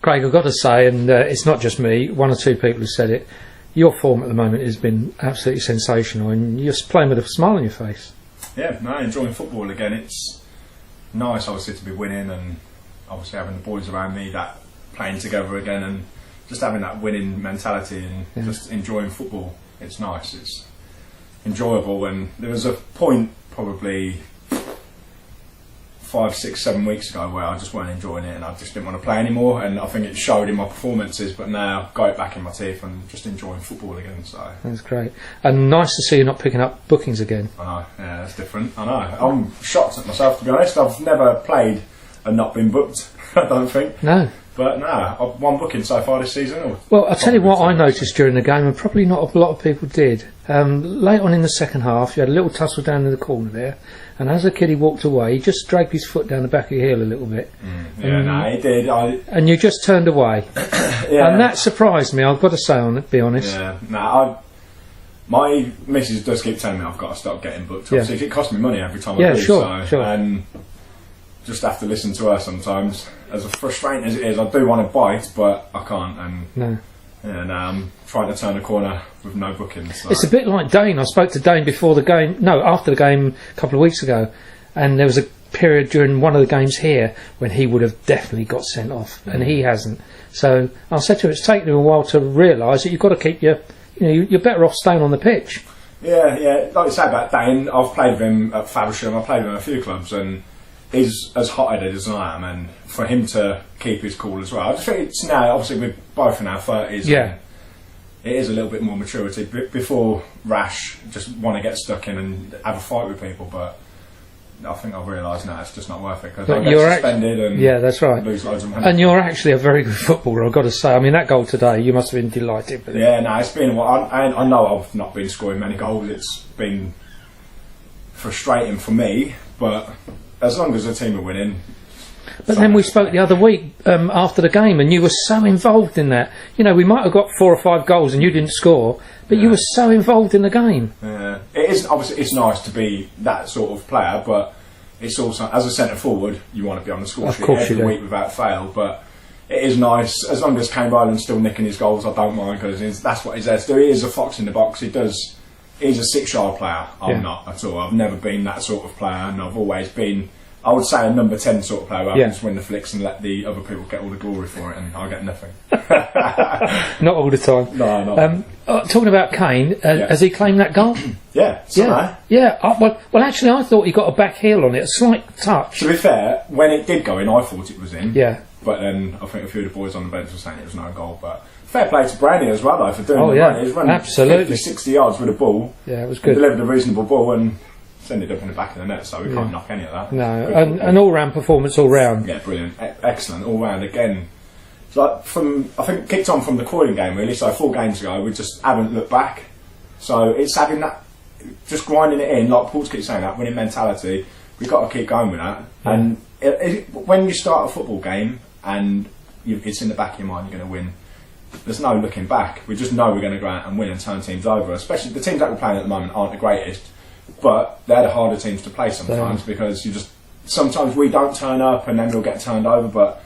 Craig, I've got to say, and it's not just me, one or two people have said it, your form at the moment has been absolutely sensational, and you're playing with a smile on your face. Yeah, no, enjoying football again. It's nice, obviously, to be winning, and obviously having the boys around me that playing together again, and just having that winning mentality and just enjoying football. It's nice. It's enjoyable. And there was a point probably 5, 6, 7 weeks ago where I just weren't enjoying it, and I just didn't want to play anymore. And I think it showed in my performances. But now I've got it back in my teeth and just enjoying football again. So that's great, and nice to see you not picking up bookings again. I know. Yeah, that's different. I know. I'm shocked at myself, to be honest. I've never played and not been booked. I don't think. No. But no, I've one booking so far this season. Well, I'll tell you what I noticed during the game, and probably not a lot of people did. Late on in the second half, you had a little tussle down in the corner there, and as the kiddie walked away, he just dragged his foot down the back of your heel a little bit. Yeah, no, he did. And you just turned away. Yeah. And that surprised me, I've got to say, on it, be honest. Yeah, no, my missus does keep telling me I've got to stop getting booked. Obviously, it costs me money every time I do. Sure. And just have to listen to her sometimes. As frustrating as it is, I do want to bite, but I can't. And I'm trying to turn a corner with no bookings. So. It's a bit like Dane. I spoke to Dane before the game, no, after the game a couple of weeks ago, and there was a period during one of the games here when he would have definitely got sent off, and he hasn't. So I said to him, it's taken him a while to realise that you've got to keep you're better off staying on the pitch. Yeah. Like you say about Dane, I've played with him at Faversham, I've played with him at a few clubs, and he's as hot-headed as I am, and for him to keep his cool as well. I just think it's now, obviously we're both in our 30s, it is a little bit more maturity. Before rash, just want to get stuck in and have a fight with people, but I think I've realised now it's just not worth it, because I get suspended and that's right. lose loads of money. And you're actually a very good footballer, I've got to say. I mean, that goal today, you must have been delighted with it. Yeah, no, it's been a while. I know I've not been scoring many goals, it's been frustrating for me, but as long as the team are winning. But then we spoke the other week after the game, and you were so involved in that. You know, we might have got 4 or 5 goals and you didn't score, but you were so involved in the game. Yeah, it is. Obviously, it's nice to be that sort of player, but it's also, as a centre forward, you want to be on the score sheet every week without fail. But it is nice, as long as Kane Ryland's still nicking his goals, I don't mind, because that's what he's there to do. He is a fox in the box. He's a 6-yard player. I'm not at all. I've never been that sort of player, and I've always been, I would say, a number 10 sort of player where I can just win the flicks and let the other people get all the glory for it, and I get nothing. Not all the time. No, not. Talking about Kane, has he claimed that goal? Yeah. Well, actually, I thought he got a back heel on it, a slight touch. To be fair, when it did go in, I thought it was in. Yeah. But then I think a few of the boys on the bench were saying it was no goal. But fair play to Brownie as well, though, for doing the run. He was running 50, 60 yards with a ball. Yeah, it was good. Delivered a reasonable ball and ended up in the back of the net, so we can't knock any of that. No, an all-round performance all round. Yeah, brilliant. Excellent, all round again. It's like I think kicked on from the Croydon game, really, so 4 games ago, we just haven't looked back. So it's having that, just grinding it in, like Paul's keeps saying, that winning mentality, we've got to keep going with that. And when you start a football game and it's in the back of your mind you're going to win, there's no looking back. We just know we're going to go out and win and turn teams over, especially the teams that we're playing at the moment aren't the greatest, but they're the harder teams to play sometimes, because sometimes we don't turn up and then we'll get turned over, but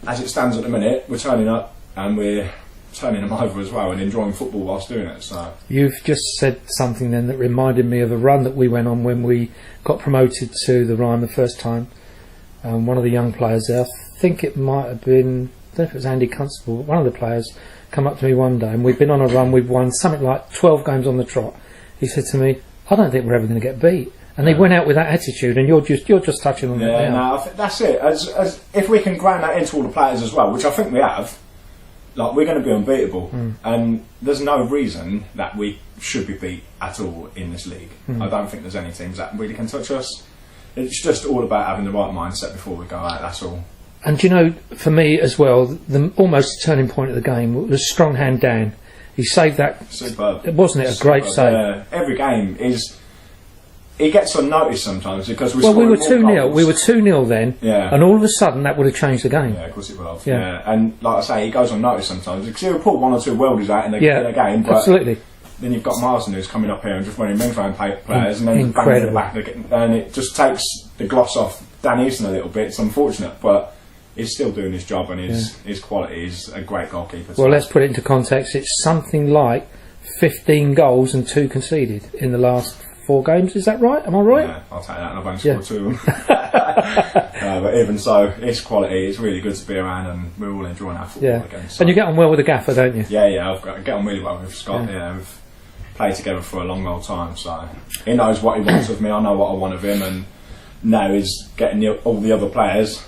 as it stands at the minute, we're turning up and we're turning them over as well and enjoying football whilst doing it. So you've just said something then that reminded me of a run that we went on when we got promoted to the Rhine the first time. One of the young players there, I think it might have been, I don't know if it was Andy Constable, but one of the players come up to me one day, and we've been on a run, we've won something like 12 games on the trot. He said to me, I don't think we're ever going to get beat. And they went out with that attitude, and you're just touching on that. Yeah, no, I think that's it. As if we can grind that into all the players as well, which I think we have, like, we're going to be unbeatable, and there's no reason that we should be beat at all in this league. I don't think there's any teams that really can touch us. It's just all about having the right mindset before we go out, that's all. And you know, for me as well, the almost turning point of the game was strong hand Dan. He saved that. Superb. Wasn't it a great save? Every game is. He gets unnoticed sometimes because we were 2-0. We were 2-0 then, and all of a sudden that would have changed the game. Yeah, of course it will have. Yeah. And like I say, he goes unnoticed sometimes because he'll pull 1 or 2 worldies out in a game. But absolutely. Then you've got Marsden who's coming up here and just winning rings around players, and then banging to the back, and it just takes the gloss off Dan Eaton a little bit. It's unfortunate, but he's still doing his job, and his quality is a great goalkeeper. Well, let's put it into context. It's something like 15 goals and 2 conceded in the last 4 games. Is that right? Am I right? Yeah, I'll take that, and I've only scored 2 of them. But even so, his quality is really good to be around, and we're all enjoying our football again. So. And you get on well with the gaffer, don't you? Yeah, I get on really well with Scott. Yeah, we've played together for a long, long time, so he knows what he wants of me. I know what I want of him, and now he's getting all the other players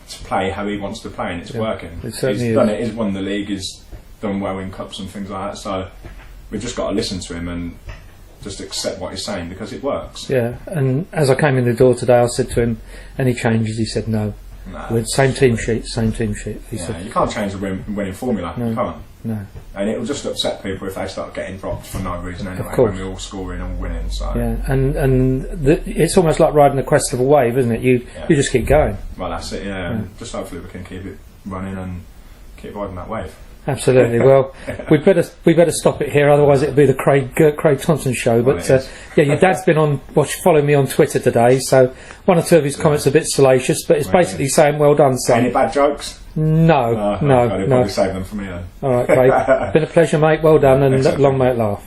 to play how he wants to play, and it's working. He's done it. He's won the league. He's done well in cups and things like that. So we've just got to listen to him and just accept what he's saying, because it works. Yeah, and as I came in the door today, I said to him, "Any changes?" He said, "No." With same team sheet. He said, "You can't change the winning formula. No, you can't." No. And it will just upset people if they start getting dropped for no reason anyway. Of course. When we're all scoring and winning. So yeah, and it's almost like riding the crest of a wave, isn't it? You just keep going. Well, that's it. Yeah. Just hopefully we can keep it running and keep riding that wave. Absolutely. Well, we better stop it here, otherwise it'll be the Craig Thompson show. But your dad's been following me on Twitter today, so 1 or 2 of his comments are a bit salacious, but it's basically saying, "Well done, son." Any bad jokes? No. I'll probably save them for me then. All right, Craig. Been a pleasure, mate. Well done, and long may it last.